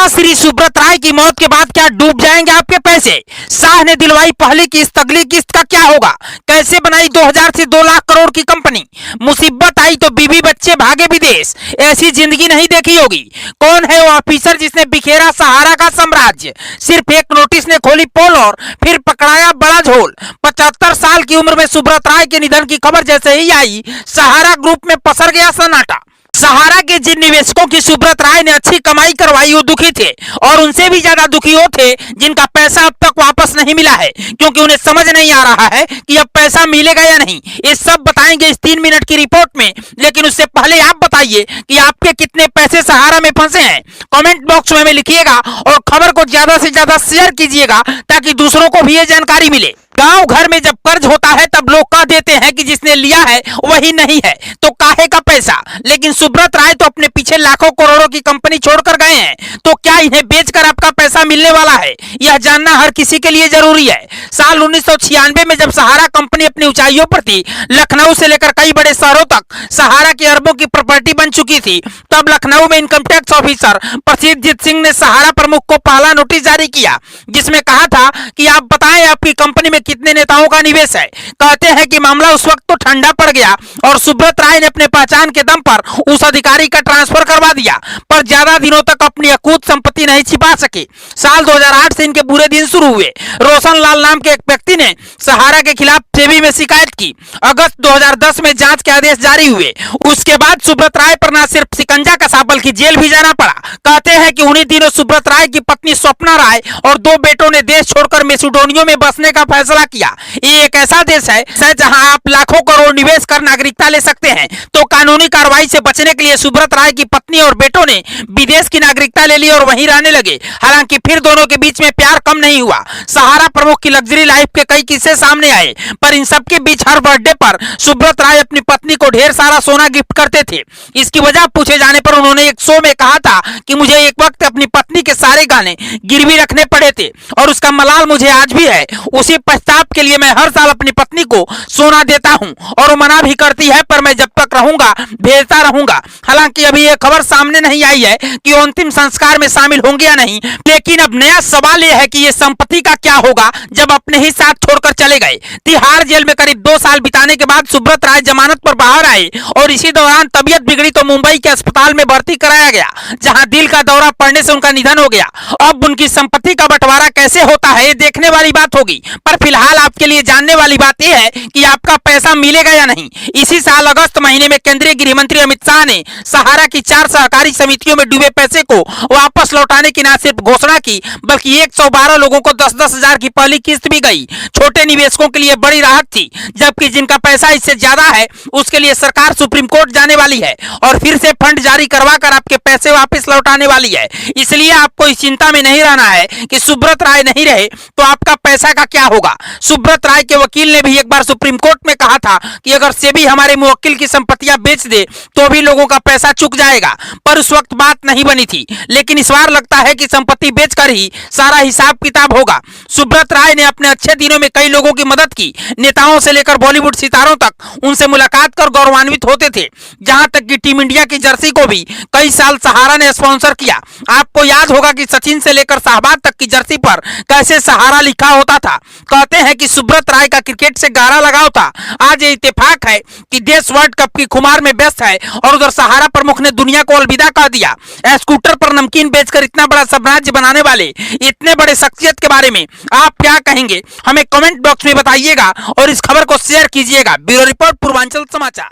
श्री सुब्रत राय की मौत के बाद क्या डूब जाएंगे आपके पैसे? शाह ने दिलवाई पहली किस्त, अगली किस्त का क्या होगा? कैसे बनाई 2000 से 2 लाख करोड़ की कंपनी? मुसीबत आई तो बीवी बच्चे भागे विदेश, ऐसी जिंदगी नहीं देखी होगी। कौन है वो ऑफिसर जिसने बिखेरा सहारा का साम्राज्य? सिर्फ एक नोटिस ने खोली पोल और फिर पकड़ाया बड़ा झोल। 75 साल की उम्र में सुब्रत राय के निधन की खबर जैसे ही आई, सहारा ग्रुप में पसर गया सन्नाटा। सहारा के जिन निवेशकों की सुब्रत राय ने अच्छी कमाई करवाई वो दुखी थे, और उनसे भी ज्यादा दुखी वो थे जिनका पैसा अब तक वापस नहीं मिला है, क्योंकि उन्हें समझ नहीं आ रहा है कि अब पैसा मिलेगा या नहीं। ये सब बताएंगे इस 3 मिनट की रिपोर्ट में, लेकिन उससे पहले आप बताइए कि आपके कितने पैसे सहारा में फंसे हैं। कमेंट बॉक्स में लिखिएगा और खबर को ज्यादा से ज्यादा शेयर कीजिएगा ताकि दूसरों को भी ये जानकारी मिले। गांव घर में जब कर्ज होता है तब लोग कह देते हैं कि जिसने लिया है वही नहीं है, तो काहे का पैसा। लेकिन सुब्रत राय तो अपने पीछे लाखों करोड़ों की कंपनी छोड़कर गए हैं, तो क्या इन्हें बेचकर आपका पैसा मिलने वाला है? यह जानना हर किसी के लिए जरूरी है। साल 1996 में जब सहारा कंपनी अपनी ऊंचाइयों पर थी, लखनऊ से लेकर कई बड़े शहरों तक सहारा के अरबों की प्रॉपर्टी बन चुकी थी, तब लखनऊ में इनकम टैक्स ऑफिसर प्रसिद्धजीत सिंह ने सहारा प्रमुख को पहला नोटिस जारी किया, जिसमें कहा था कि आप बताएं आपकी कंपनी में कितने नेताओं का निवेश है। कहते हैं कि मामला उस वक्त तो ठंडा पड़ गया और सुब्रत राय ने अपने पहचान के दम पर उस अधिकारी का ट्रांसफर करवा दिया, पर ज्यादा दिनों तक अपनी अकूत संपत्ति नहीं छिपा सके। साल 2008 से इनके बुरे दिन शुरू हुए। रोशन लाल नाम के एक व्यक्ति ने सहारा के खिलाफ सेबी में शिकायत की। अगस्त 2010 में जांच के आदेश जारी हुए। उसके बाद सुब्रत राय पर न सिर्फ शिकंजा कसा बल्कि जेल भी जाना पड़ा। कहते हैं कि उन्हीं दिनों सुब्रत राय की पत्नी स्वप्ना राय और 2 बेटों ने देश छोड़कर मैसेडोनिया में बसने का फैसला किया। ये एक ऐसा देश है जहां आप लाखों करोड़ निवेश कर नागरिकता ले सकते हैं, तो कानूनी कार्रवाई से बचने के लिए सुब्रत राय की पत्नी और बेटों ने विदेश की नागरिकता ले ली और वहीं रहने लगे। हालांकि फिर दोनों के बीच में प्यार कम नहीं हुआ। सहारा प्रमुख की लग्जरी लाइफ के कई किस्से सामने आए, पर इन सब के बीच हर बर्थडे पर सुब्रत राय अपनी पत्नी को ढेर सारा सोना गिफ्ट करते थे। इसकी वजह पूछे जाने पर उन्होंने एक शो में कहा था कि मुझे एक वक्त अपनी पत्नी के सारे गाने गिरवी रखने पड़े थे और उसका मलाल मुझे आज भी है। उसी पछताव के लिए मैं हर साल अपनी पत्नी को सोना देता हूं और वो मना भी करती है, पर मैं जब तक रहूंगा भेजता रहूंगा। हालांकि अभी यह खबर सामने नहीं आई है कि अंतिम संस्कार में शामिल होंगे या नहीं, लेकिन अब नया सवाल यह है कि ये संपत्ति का क्या होगा जब अपने ही साथ छोड़कर चले गए। तिहाड़ जेल में करीब 2 साल बिताने के बाद सुब्रत राय जमानत पर बाहर आए और इसी दौरान तबीयत बिगड़ी तो मुंबई के अस्पताल में भर्ती कराया गया, जहां दिल का दौरा पड़ने से उनका निधन हो गया। अब उनकी संपत्ति का बंटवारा कैसे होता है ये देखने वाली बात होगी, पर फिलहाल आपके लिए जानने वाली बात यह है कि आपका पैसा मिलेगा या नहीं। इसी साल अगस्त महीने में केंद्रीय गृह मंत्री अमित शाह ने सहारा की 4 सहकारी समितियों में डूबे पैसे को वापस लौटाने की न सिर्फ घोषणा की, बल्कि 112 लोगों को 10-10 हजार की पहली किस्त भी गई। छोटे निवेशकों के लिए बड़ी राहत थी, जबकि जिनका पैसा इससे ज्यादा है उसके लिए सरकार सुप्रीम कोर्ट जाने वाली है और फिर से फंड जारी करवाकर आपके पैसे वापस लौटाने वाली है। इसलिए आपको इस चिंता में नहीं रहना है कि सुब्रत राय नहीं रहे तो आपका पैसा का क्या होगा। सुब्रत राय के वकील ने भी एक बार सुप्रीम कोर्ट में कहा था कि अगर सेबी हमारे मुवक्किल की संपत्तियां बेच दे तो भी लोगों का पैसा चुक जाएगा, पर उस वक्त बात नहीं बनी थी। लेकिन इस बार लगता है कि संपत्ति बेचकर ही सारा हिसाब किताब होगा। सुब्रत राय ने अपने अच्छे दिनों में कई लोगों की मदद की, नेताओं से लेकर बॉलीवुड सितारों तक उनसे मुलाकात कर गौरवान्वित होते थे। जहां तक कि टीम इंडिया की जर्सी को भी कई साल सहारा ने स्पॉन्सर किया। आपको याद होगा कि सचिन से लेकर शाहबाज तक की जर्सी पर कैसे सहारा लिखा होता था। कहते हैं कि सुब्रत राय का क्रिकेट से गहरा लगाव था। आज ये इत्तेफाक है कि देश वर्ल्ड कप की खुमार में व्यस्त है और उधर सहारा प्रमुख ने दुनिया को अलविदा कह दिया। स्कूटर पर नमकीन बेचकर इतना बड़ा साम्राज्य बनाने वाले इतने बड़े शख्सियत के बारे में आप क्या कहेंगे, हमें कमेंट बॉक्स में बताइएगा और इस खबर को शेयर कीजिएगा। ब्यूरो रिपोर्ट पूर्वांचल समाचार।